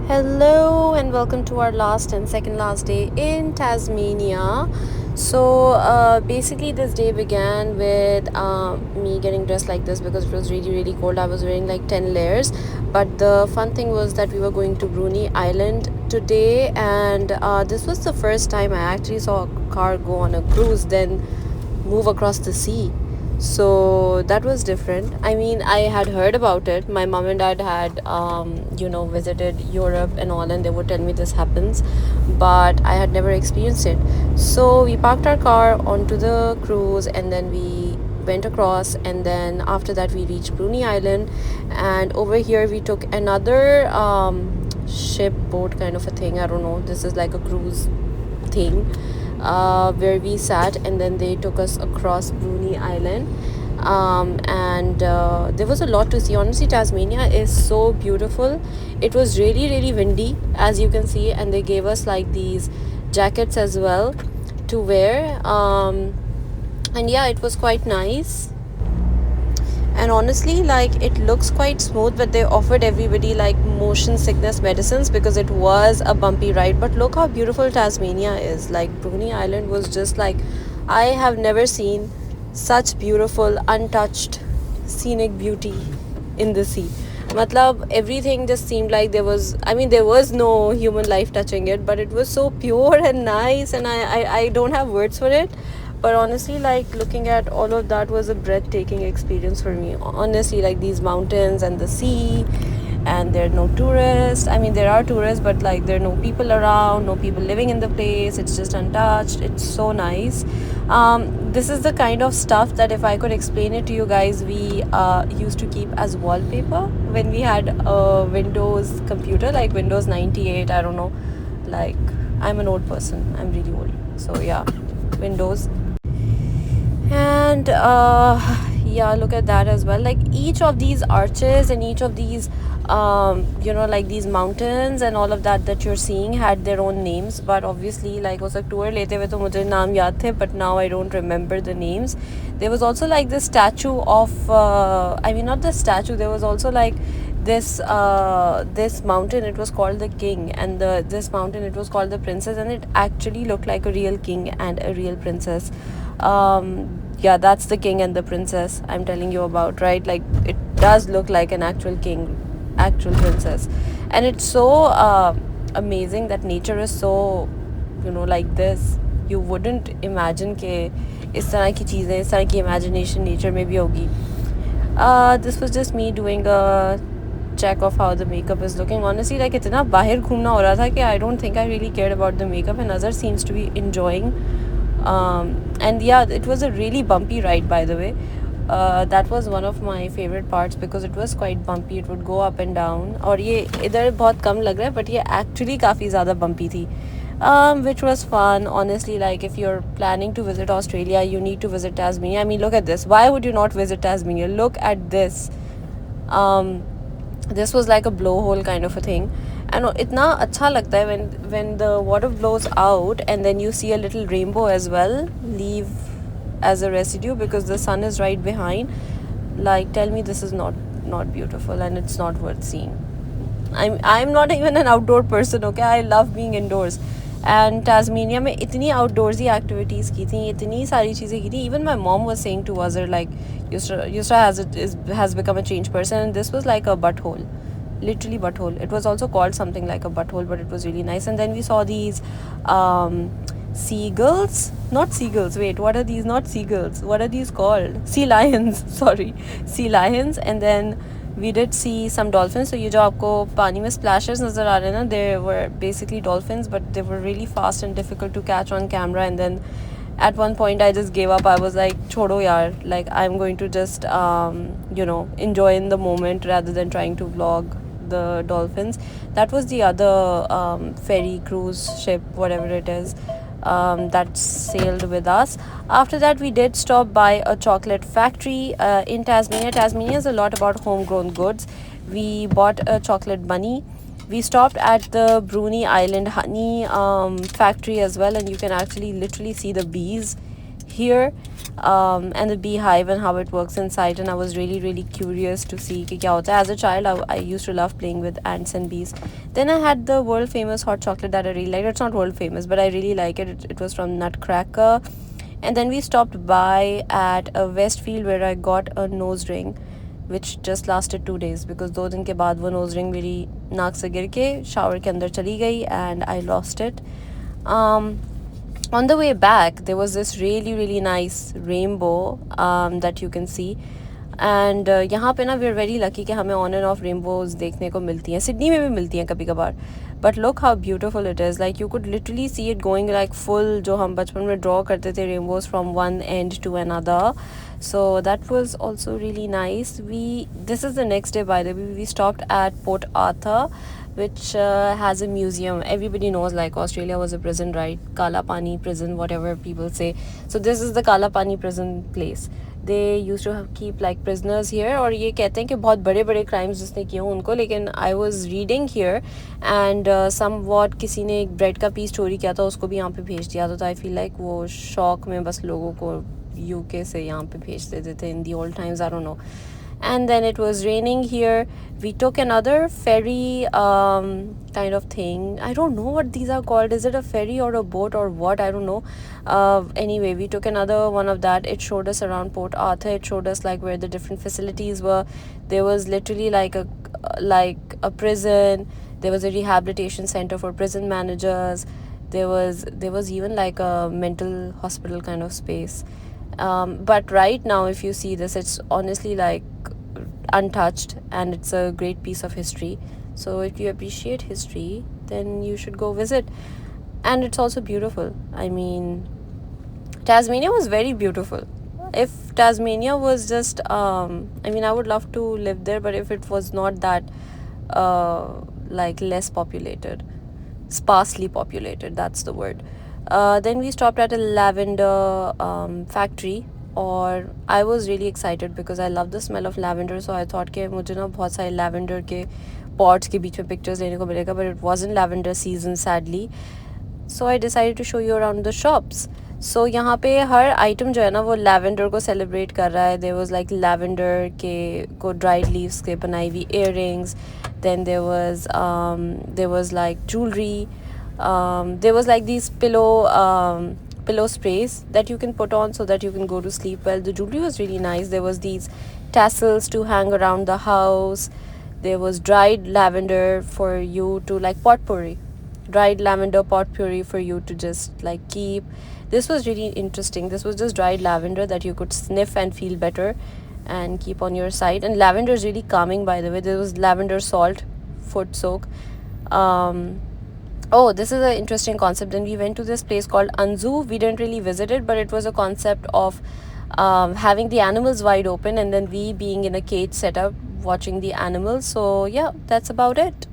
Hello and welcome to our last and second last day in Tasmania. Basically, this day began with me getting dressed like this because it was really, really cold. I was wearing like 10 layers. But the fun thing was that we were going to Bruny Island today, and this was the first time I actually saw a car go on a cruise, then move across the sea. So that was different. I mean, I had heard about it. My mom and dad had visited Europe and all, and they would tell me this happens, but I had never experienced it. So we parked our car onto the cruise, and then we went across, and then after that we reached Bruny Island, and over here we took another ship boat kind of a thing. I don't know, this is like a cruise thing, where we sat, and then they took us across Bruny Island. And there was a lot to see. Honestly, Tasmania is so beautiful. It was really, really windy, as you can see, and they gave us like these jackets as well to wear. And yeah, it was quite nice. And honestly, like, it looks quite smooth, but they offered everybody like motion sickness medicines because it was a bumpy ride. But look how beautiful Tasmania is. Like, Bruny Island was just like, I have never seen such beautiful untouched scenic beauty in the sea. Matlab, everything just seemed like there was no human life touching it, but it was so pure and nice, and I don't have words for it. But honestly, like, looking at all of that was a breathtaking experience for me. Honestly, like, these mountains and the sea, and there are no tourists. I mean, there are tourists, but like, there are no people around, no people living in the place. It's just untouched. It's so nice. This is the kind of stuff that, if I could explain it to you guys, we used to keep as wallpaper when we had a Windows computer, like Windows 98. I don't know, like, I'm an old person. I'm really old. So yeah, Windows. And yeah, look at that as well. Like, each of these arches and each of these like these mountains and all of that you're seeing had their own names. But obviously, like, was a tour lete hue to mujhe naam yaad the, but now I don't remember the names. There was also like this statue of not the statue, there was also like this mountain. It was called the king, and this mountain, it was called the princess, and it actually looked like a real king and a real princess. Yeah, that's the king and the princess I'm telling you about, right? Like, it does look like an actual king, actual princess. And it's so amazing that nature is so, like this. You wouldn't imagine ke is tarah ki cheezein, is tarah ki imagination nature mein bhi hogi. This was just me doing a check of how the makeup is looking. Honestly, like, itna bahir ghumna ho raha tha ki I don't think I really cared about the makeup, and Nazar seems to be enjoying. And yeah, it was a really bumpy ride, by the way. That was one of my favorite parts because it was quite bumpy. It would go up and down. और ये इधर बहुत कम लग रहा है, but ये actually काफ़ी ज़्यादा bumpy थी, which was fun. Honestly, like, if you're planning to visit Australia, you need to visit Tasmania. I mean, look at this. Why would you not visit Tasmania? Look at this. This was like a blowhole kind of a thing, and itna acha lagta hai when the water blows out and then you see a little rainbow as well leave as a residue because the sun is right behind. Like, tell me this is not beautiful and it's not worth seeing. I'm not even an outdoor person, okay? I love being indoors. And Tasmania में इतनी outdoorsy activities की थी, इतनी सारी चीज़ें की थी. Even my mom was saying to us, like, Yusra has become a changed person, and this was like a butthole, literally butthole. It was also called something like a butthole, but it was really nice. And then we saw these seagulls, not seagulls. Wait, what are these? Not seagulls. What are these called? Sea lions. Sorry, sea lions. And then we did see some dolphins. So ये जो आपको पानी में splashes नज़र आ रहे हैं ना, they were basically dolphins, but they were really fast and difficult to catch on camera. And then at one point I just gave up. I was like, छोड़ो यार, like, I'm going to just enjoy in the moment rather than trying to vlog the dolphins. That was the other ferry cruise ship, whatever it is, that sailed with us. After that, we did stop by a chocolate factory in Tasmania. Tasmania is a lot about homegrown goods. We bought a chocolate bunny. We stopped at the Bruny Island honey factory as well, and you can actually literally see the bees here. and the beehive and how it works inside. And I was really really curious to see कि क्या होता है. As a child, I used to love playing with ants and bees. Then I had the world famous hot chocolate that I really liked. It's not world famous, but I really like it. It was from Nutcracker. And then we stopped by at a Westfield where I got a nose ring which just lasted 2 days because 2 दिन के बाद वो nose ring मेरी नाक से गिर के shower के अंदर चली गई and I lost it. On the way back there was this really really nice rainbow that you can see. And यहाँ पे ना वी आर वेरी लकी कि हमें ऑन एंड ऑफ रेनबोज देखने को मिलती हैं. सिडनी में भी मिलती हैं कभी कभार. But look how beautiful it is. Like you could literally see it going like full, जो हम बचपन में ड्रॉ करते थे rainbows from one end to another. So that was also really nice. This is the next day, by the way. We stopped at Port Arthur, which has a museum. Everybody knows like Australia was a prison, right? Kala Pani prison, whatever people say. So this is the Kala Pani prison place. They used to keep like prisoners here. और ये कहते हैं कि बहुत बड़े बड़े crimes जिसने किए हों उनको. लेकिन I was reading here and somewhat किसी ने एक bread का piece चोरी किया था, उसको भी यहाँ पे भेज दिया था. तो I feel like वो शौक में बस लोगों को UK से यहाँ पे भेज देते थे in the old times. I don't know. And then it was raining here. We took another ferry kind of thing. I don't know what these are called. Is it a ferry or a boat or what? I don't know. Anyway, we took another one of that. It showed us around Port Arthur. It showed us like where the different facilities were. There was literally like a prison. There was a rehabilitation center for prison managers. There was even like a mental hospital kind of space. But right now if you see this, it's honestly like untouched and it's a great piece of history. So if you appreciate history, then you should go visit. And it's also beautiful. I mean, Tasmania was very beautiful. If Tasmania was just I mean, I would love to live there, but if it was not that like less populated, sparsely populated, that's the word. Then we stopped at a lavender factory. और I was really excited because I love the smell of lavender. So I thought कि मुझे ना बहुत सारे lavender के pots के बीच में pictures लेने को मिलेगा. But it wasn't lavender season sadly. So I decided to show you around the shops. So यहाँ पे हर item जो है ना वो lavender को celebrate कर रहा है. There was like lavender के को dried leaves के बनाई हुई earrings. Then there was like jewelry. There was like these pillow sprays that you can put on so that you can go to sleep well. The jewelry was really nice. There was these tassels to hang around the house. There was dried lavender for you to like potpourri. Dried lavender potpourri for you to just like keep. This was really interesting. This was just dried lavender that you could sniff and feel better and keep on your side. And lavender is really calming, by the way. There was lavender salt, foot soak. Oh, this is an interesting concept. Then we went to this place called Anzu. We didn't really visit it, but it was a concept of having the animals wide open and then we being in a cage setup watching the animals. So yeah, that's about it.